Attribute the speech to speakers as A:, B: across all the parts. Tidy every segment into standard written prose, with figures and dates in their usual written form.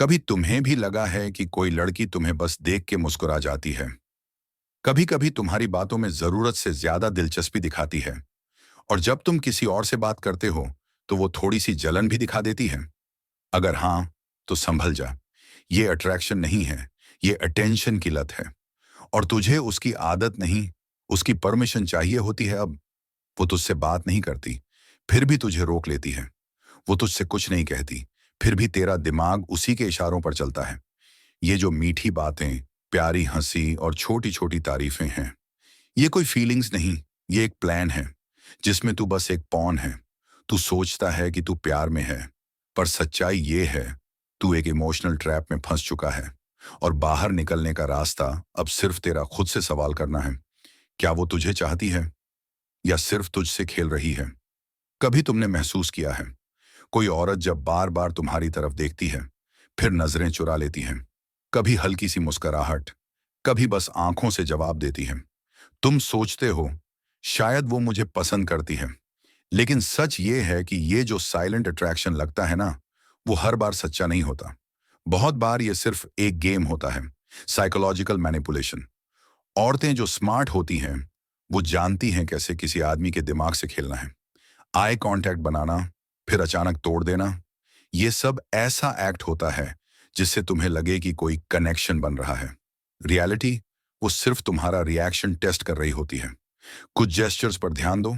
A: कभी तुम्हें भी लगा है कि कोई लड़की तुम्हें बस देख के मुस्कुरा जाती है? कभी कभी तुम्हारी बातों में जरूरत से ज्यादा दिलचस्पी दिखाती है, और जब तुम किसी और से बात करते हो तो वो थोड़ी सी जलन भी दिखा देती है? अगर हाँ, तो संभल जा। ये अट्रैक्शन नहीं है, ये अटेंशन की लत है। और तुझे उसकी आदत नहीं, उसकी परमिशन चाहिए होती है अब। वो तुझसे बात नहीं करती, फिर भी तुझे रोक लेती है। वो तुझसे कुछ नहीं कहती, फिर भी तेरा दिमाग उसी के इशारों पर चलता है। ये जो मीठी बातें, प्यारी हंसी और छोटी छोटी तारीफें हैं, ये कोई फीलिंग्स नहीं, ये एक प्लान है जिसमें तू बस एक पॉन है। तू सोचता है कि तू प्यार में है, पर सच्चाई ये है, तू एक इमोशनल ट्रैप में फंस चुका है। और बाहर निकलने का रास्ता अब सिर्फ तेरा खुद से सवाल करना है। क्या वो तुझे चाहती है, या सिर्फ तुझसे खेल रही है? कभी तुमने महसूस किया है, कोई औरत जब बार बार तुम्हारी तरफ देखती है, फिर नजरें चुरा लेती हैं, कभी हल्की सी मुस्कुराहट, कभी बस आंखों से जवाब देती है। तुम सोचते हो शायद वो मुझे पसंद करती है, लेकिन सच ये है कि ये जो साइलेंट अट्रैक्शन लगता है ना, वो हर बार सच्चा नहीं होता। बहुत बार ये सिर्फ एक गेम होता है, साइकोलॉजिकल मैनिपुलेशन। औरतें जो स्मार्ट होती हैं, वो जानती हैं कैसे किसी आदमी के दिमाग से खेलना है। आई कांटेक्ट बनाना, फिर अचानक तोड़ देना, ये सब ऐसा एक्ट होता है जिससे तुम्हें लगे कि कोई कनेक्शन बन रहा है। रियलिटी, वो सिर्फ तुम्हारा रिएक्शन टेस्ट कर रही होती है। कुछ जेस्चर्स पर ध्यान दो।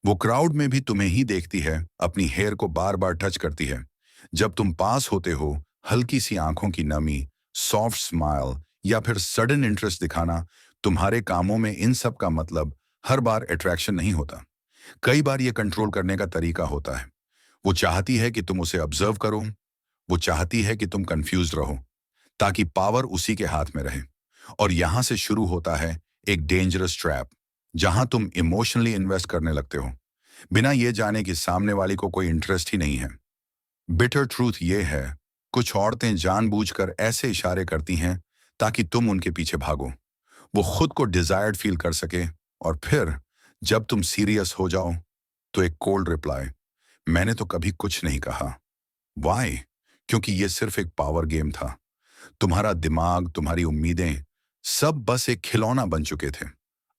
A: वो क्राउड में भी तुम्हें ही देखती है, अपनी हेयर को बार बार टच करती है। जब तुम पास होते हो, हल्की सी आंखों की नमी, सॉफ्ट स्माइल या फिर सडन इंटरेस्ट दिखाना, तुम्हारे कामों में इन सब का मतलब हर बार अट्रैक्शन नहीं होता। कई बार ये कंट्रोल करने का तरीका होता है। वो चाहती है कि तुम उसे ऑब्जर्व करो, वो चाहती है कि तुम कंफ्यूज रहो, ताकि पावर उसी के हाथ में रहे। और यहां से शुरू होता है एक डेंजरस ट्रैप, जहां तुम इमोशनली इन्वेस्ट करने लगते हो, बिना ये जाने कि सामने वाली को कोई इंटरेस्ट ही नहीं है। बिटर ट्रूथ ये है, कुछ औरतें जानबूझकर ऐसे इशारे करती हैं ताकि तुम उनके पीछे भागो, वो खुद को डिजायर्ड फील कर सके। और फिर जब तुम सीरियस हो जाओ, तो एक कोल्ड रिप्लाई, मैंने तो कभी कुछ नहीं कहा। वाई? क्योंकि ये सिर्फ एक पावर गेम था। तुम्हारा दिमाग, तुम्हारी उम्मीदें, सब बस एक खिलौना बन चुके थे।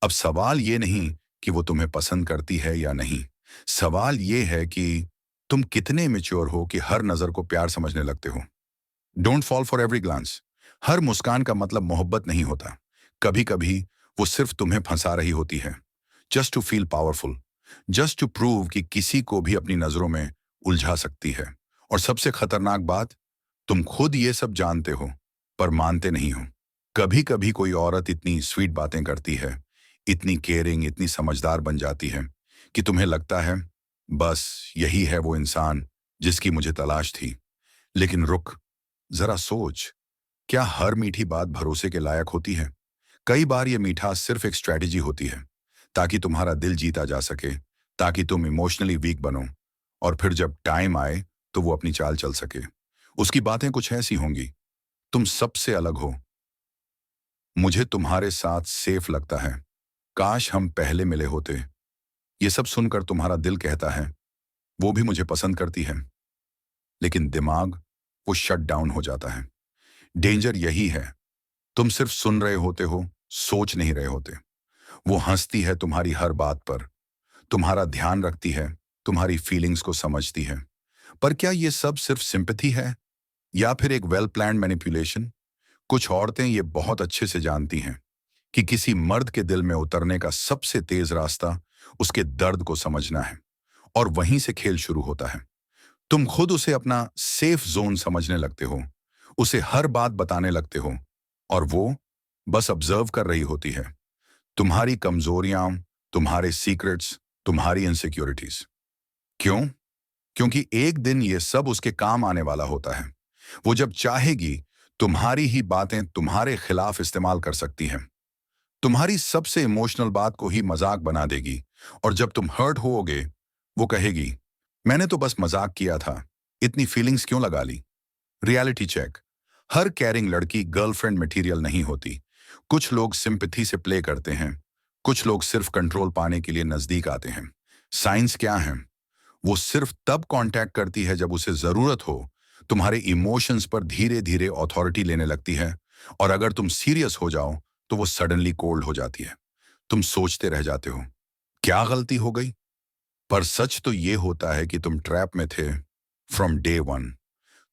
A: अब सवाल ये नहीं कि वो तुम्हें पसंद करती है या नहीं। सवाल ये है कि तुम कितने मैच्योर हो कि हर नजर को प्यार समझने लगते हो। Don't fall for every glance. हर मुस्कान का मतलब मोहब्बत नहीं होता। कभी कभी वो सिर्फ तुम्हें फंसा रही होती है, just to feel powerful, just to prove कि किसी को भी अपनी नजरों में उलझा सकती है। और सबसे खतरनाक बात, तुम खुद ये सब जानते हो, पर मानते नहीं हो। कभी कभी कोई औरत इतनी स्वीट बातें करती है, इतनी केयरिंग, इतनी समझदार बन जाती है कि तुम्हें लगता है बस यही है वो इंसान जिसकी मुझे तलाश थी। लेकिन रुक, जरा सोच, क्या हर मीठी बात भरोसे के लायक होती है? कई बार ये मीठास सिर्फ एक स्ट्रेटेजी होती है, ताकि तुम्हारा दिल जीता जा सके, ताकि तुम इमोशनली वीक बनो, और फिर जब टाइम आए तो वो अपनी चाल चल सके। उसकी बातें कुछ ऐसी होंगी, तुम सबसे अलग हो, मुझे तुम्हारे साथ सेफ लगता है, काश हम पहले मिले होते। ये सब सुनकर तुम्हारा दिल कहता है वो भी मुझे पसंद करती है, लेकिन दिमाग, वो शट डाउन हो जाता है। डेंजर यही है, तुम सिर्फ सुन रहे होते हो, सोच नहीं रहे होते। वो हंसती है तुम्हारी हर बात पर, तुम्हारा ध्यान रखती है, तुम्हारी फीलिंग्स को समझती है। पर क्या ये सब सिर्फ सिंपैथी है, या फिर एक वेल प्लान्ड मैनिपुलेशन? कुछ औरतें ये बहुत अच्छे से जानती हैं कि किसी मर्द के दिल में उतरने का सबसे तेज रास्ता उसके दर्द को समझना है, और वहीं से खेल शुरू होता है। तुम खुद उसे अपना सेफ जोन समझने लगते हो, उसे हर बात बताने लगते हो, और वो बस ऑब्जर्व कर रही होती है, तुम्हारी कमजोरियां, तुम्हारे सीक्रेट्स, तुम्हारी इनसिक्योरिटीज। क्यों? क्योंकि एक दिन ये सब उसके काम आने वाला होता है। वो जब चाहेगी, तुम्हारी ही बातें तुम्हारे खिलाफ इस्तेमाल कर सकती हैं। तुम्हारी सबसे इमोशनल बात को ही मजाक बना देगी, और जब तुम हर्ट होओगे, वो कहेगी, मैंने तो बस मजाक किया था, इतनी फीलिंग्स क्यों लगा ली? रियलिटी चेक, हर कैरिंग लड़की गर्लफ्रेंड मटेरियल नहीं होती। कुछ लोग सिंपैथी से प्ले करते हैं, कुछ लोग सिर्फ कंट्रोल पाने के लिए नजदीक आते हैं। साइंस क्या है? वो सिर्फ तब कांटेक्ट करती है जब उसे जरूरत हो, तुम्हारे इमोशंस पर धीरे धीरे अथॉरिटी लेने लगती है, और अगर तुम सीरियस हो जाओ तो वो सडनली कोल्ड हो जाती है। तुम सोचते रह जाते हो, क्या गलती हो गई? पर सच तो ये होता है कि तुम ट्रैप में थे फ्रॉम डे वन।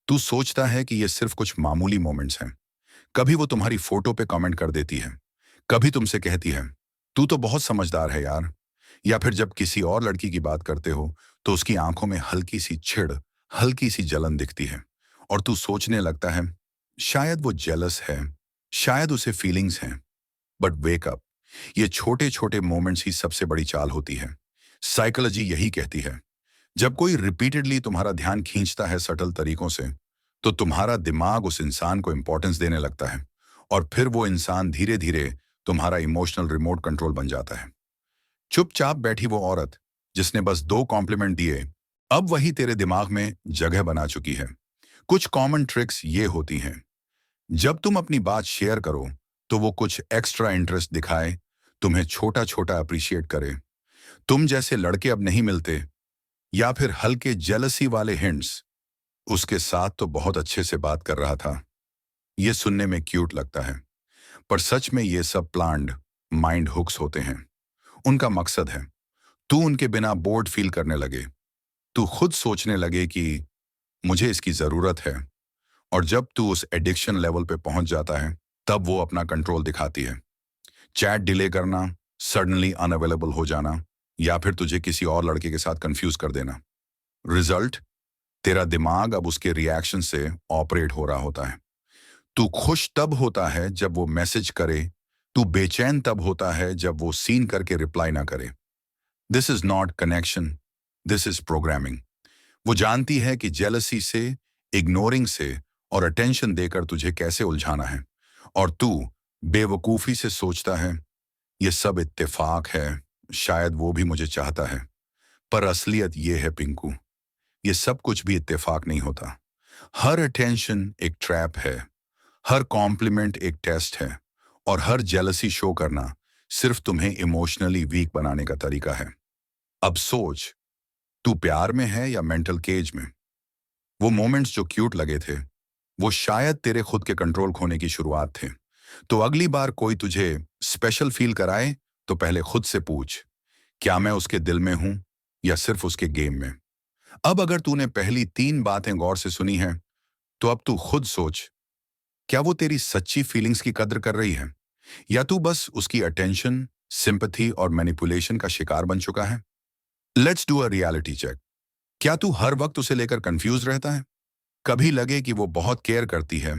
A: तू सोचता है कि ये सिर्फ कुछ मामूली मोमेंट्स हैं। कभी वो तुम्हारी फोटो पे कमेंट कर देती है, कभी तुमसे कहती है, तू तो बहुत समझदार है यार। या फिर जब किसी और लड़की की बात करते हो तो उसकी आंखों में हल्की सी चिढ़, हल्की सी जलन दिखती है, और तू सोचने लगता है, शायद वो जेलस है, शायद उसे फीलिंग्स हैं। बट वेक अप, ये छोटे छोटे मोमेंट्स ही सबसे बड़ी चाल होती है। साइकोलॉजी यही कहती है, जब कोई रिपीटेडली तुम्हारा ध्यान खींचता है सटल तरीकों से, तो तुम्हारा दिमाग उस इंसान को इंपॉर्टेंस देने लगता है, और फिर वो इंसान धीरे धीरे तुम्हारा इमोशनल रिमोट कंट्रोल बन जाता है। चुपचाप बैठी वो औरत जिसने बस दो कॉम्प्लीमेंट दिए, अब वही तेरे दिमाग में जगह बना चुकी है। कुछ कॉमन ट्रिक्स ये होती हैं, जब तुम अपनी बात शेयर करो तो वो कुछ एक्स्ट्रा इंटरेस्ट दिखाए, तुम्हें छोटा छोटा अप्रिशिएट करे, तुम जैसे लड़के अब नहीं मिलते, या फिर हल्के जेलसी वाले हिंट्स, उसके साथ तो बहुत अच्छे से बात कर रहा था। ये सुनने में क्यूट लगता है, पर सच में ये सब प्लान्ड माइंड हुक्स होते हैं। उनका मकसद है तू उनके बिना बोर्ड फील करने लगे, तू खुद सोचने लगे कि मुझे इसकी जरूरत है। और जब तू उस एडिक्शन लेवल पे पहुंच जाता है, तब वो अपना कंट्रोल दिखाती है। चैट डिले करना, सडनली अनअवेलेबल हो जाना, या फिर तुझे किसी और लड़के के साथ कंफ्यूज कर देना। रिजल्ट, तेरा दिमाग अब उसके रिएक्शन से ऑपरेट हो रहा होता है। तू खुश तब होता है जब वो मैसेज करे, तू बेचैन तब होता है जब वो सीन करके रिप्लाई ना करे। This is not connection, this is programming. वो जानती है कि जेलसी से, इग्नोरिंग से और अटेंशन देकर तुझे कैसे उलझाना है, और तू बेवकूफी से सोचता है, ये सब इत्तेफाक है, शायद वो भी मुझे चाहता है। पर असलियत ये है पिंकू, ये सब कुछ भी इत्तेफाक नहीं होता। हर अटेंशन एक ट्रैप है, हर कॉम्प्लीमेंट एक टेस्ट है, और हर जेलसी शो करना सिर्फ तुम्हें इमोशनली वीक बनाने का तरीका है। अब सोच, तू प्यार में है या मेंटल केज में? वो मोमेंट्स जो क्यूट लगे थे, वो शायद तेरे खुद के कंट्रोल खोने की शुरुआत थे। तो अगली बार कोई तुझे स्पेशल फील कराए, तो पहले खुद से पूछ, क्या मैं उसके दिल में हूं या सिर्फ उसके गेम में? अब अगर तूने पहली 3 बातें गौर से सुनी हैं, तो अब तू खुद सोच, क्या वो तेरी सच्ची फीलिंग्स की कद्र कर रही है, या तू बस उसकी अटेंशन, सिंपैथी और मैनिपुलेशन का शिकार बन चुका है? Let's do a reality check. क्या तू हर वक्त उसे लेकर कंफ्यूज रहता है? कभी लगे कि वो बहुत केयर करती है,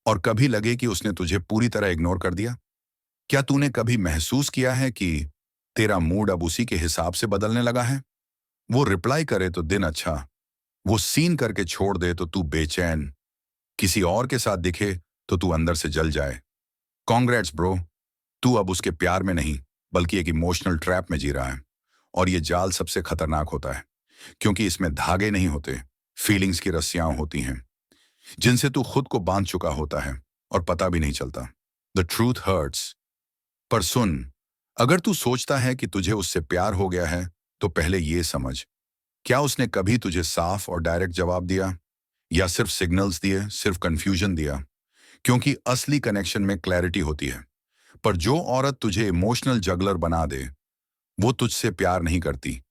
A: और कभी लगे कि उसने तुझे पूरी तरह इग्नोर कर दिया? क्या तूने कभी महसूस किया है कि तेरा मूड अब उसी के हिसाब से बदलने लगा है? वो रिप्लाई करे तो दिन अच्छा, वो सीन करके छोड़ दे तो तू बेचैन, किसी और के साथ दिखे तो तू अंदर से जल जाए। कॉन्ग्रेट्स ब्रो, तू अब उसके प्यार में नहीं, बल्कि एक इमोशनल ट्रैप में जी रहा है। और ये जाल सबसे खतरनाक होता है, क्योंकि इसमें धागे नहीं होते, फीलिंग्स की रस्सियां होती हैं, जिनसे तू खुद को बांध चुका होता है और पता भी नहीं चलता। The truth hurts. पर सुन, अगर तू सोचता है कि तुझे उससे प्यार हो गया है, तो पहले ये समझ, क्या उसने कभी तुझे साफ और डायरेक्ट जवाब दिया, या सिर्फ सिग्नल्स दिए, सिर्फ कंफ्यूजन दिया? क्योंकि असली कनेक्शन में क्लैरिटी होती है। पर जो औरत तुझे इमोशनल जगलर बना दे, वो तुझसे प्यार नहीं करती,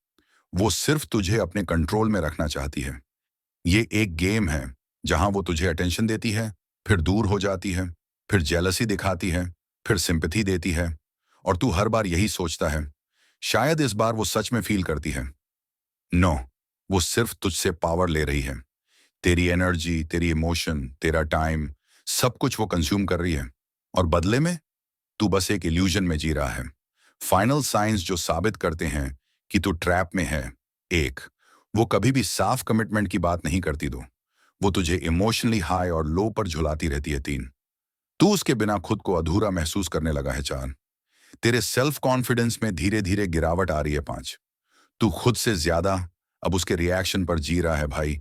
A: वो सिर्फ तुझे अपने कंट्रोल में रखना चाहती है। ये एक गेम है जहां वो तुझे अटेंशन देती है, फिर दूर हो जाती है, फिर जेलसी दिखाती है, फिर सिंपैथी देती है, और तू हर बार यही सोचता है, शायद इस बार वो सच में फील करती है। नो, वो सिर्फ तुझसे पावर ले रही है। तेरी एनर्जी, तेरी इमोशन, तेरा टाइम, सब कुछ वो कंज्यूम कर रही है, और बदले में तू बस एक इल्यूजन में जी रहा है। फाइनल साइंस जो साबित करते हैं कि तू ट्रैप में है, एक, वो कभी भी साफ कमिटमेंट की बात नहीं करती। दो, वो तुझे इमोशनली हाई और लो पर झुलाती रहती है। तीन, तू उसके बिना खुद को अधूरा महसूस करने लगा है। चार, तेरे सेल्फ कॉन्फिडेंस में धीरे धीरे गिरावट आ रही है। पांच, तू खुद से ज्यादा अब उसके रिएक्शन पर जी रहा है। भाई,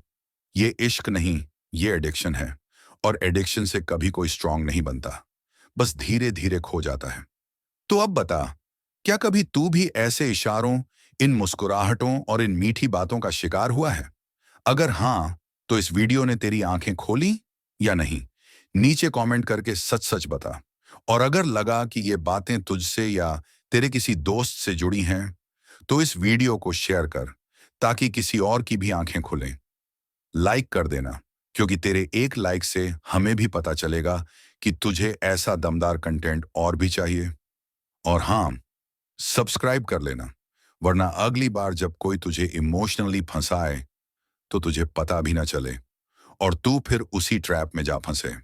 A: ये इश्क नहीं, ये एडिक्शन है, और एडिक्शन से कभी कोई स्ट्रांग नहीं बनता, बस धीरे धीरे खो जाता है। तो अब बता, क्या कभी तू भी ऐसे इशारों, इन मुस्कुराहटों और इन मीठी बातों का शिकार हुआ है? अगर हाँ, तो इस वीडियो ने तेरी आंखें खोली या नहीं? नीचे कमेंट करके सच सच बता। और अगर लगा कि ये बातें तुझसे या तेरे किसी दोस्त से जुड़ी हैं, तो इस वीडियो को शेयर कर ताकि किसी और की भी आंखें खुलें। लाइक कर देना, क्योंकि तेरे एक लाइक से हमें भी पता चलेगा कि तुझे ऐसा दमदार कंटेंट और भी चाहिए। और हाँ, सब्सक्राइब कर लेना, वरना अगली बार जब कोई तुझे इमोशनली फंसाए तो तुझे पता भी ना चले और तू फिर उसी ट्रैप में जा फंसे।